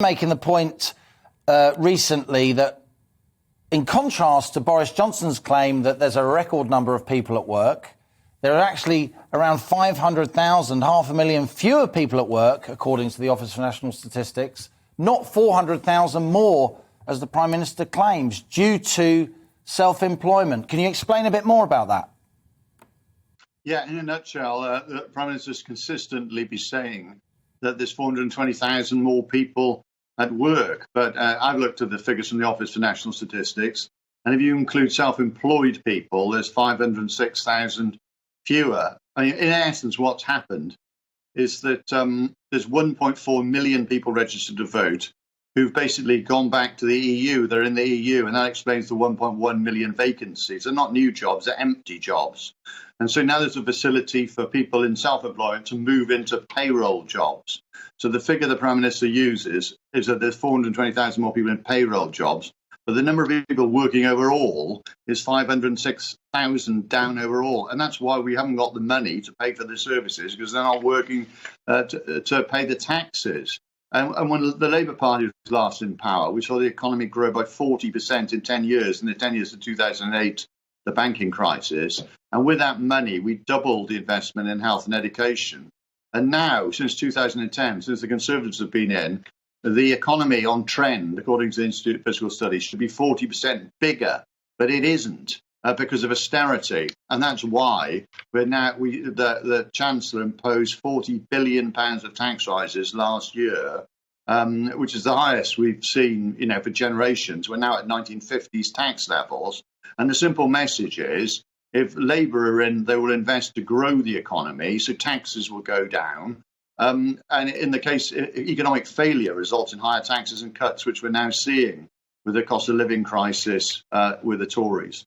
Making the point recently that, in contrast to Boris Johnson's claim that there's a record number of people at work, there are actually around 500,000, 500,000 fewer people at work, according to the Office for National Statistics, not 400,000 more, as the Prime Minister claims, due to self-employment. Can you explain a bit more about that? Yeah, in a nutshell, the Prime Minister's consistently been saying that there's 420,000 more people at work. But I've looked at the figures from the Office for National Statistics, and if you include self-employed people, there's 506,000 fewer. I mean, in essence, what's happened is that there's 1.4 million people registered to vote who've basically gone back to the EU. They're in the EU, and that explains the 1.1 million vacancies. They're not new jobs, they're empty jobs. And so now there's a facility for people in self-employment to move into payroll jobs. So the figure the Prime Minister uses is that there's 420,000 more people in payroll jobs, but the number of people working overall is 506,000 down overall. And that's why we haven't got the money to pay for the services, because they're not working to pay the taxes. And when the Labour Party was last in power, we saw the economy grow by 40% in 10 years, in the 10 years of 2008, the banking crisis. And with that money, we doubled the investment in health and education. And now, since 2010, since the Conservatives have been in, the economy on trend, according to the Institute of Fiscal Studies, should be 40% bigger, but it isn't because of austerity. And that's why the Chancellor imposed £40 billion of tax rises last year, which is the highest we've seen, for generations. We're now at 1950s tax levels. And the simple message is, if Labour are in, they will invest to grow the economy, so taxes will go down. And in the case, economic failure results in higher taxes and cuts, which we're now seeing with the cost of living crisis with the Tories.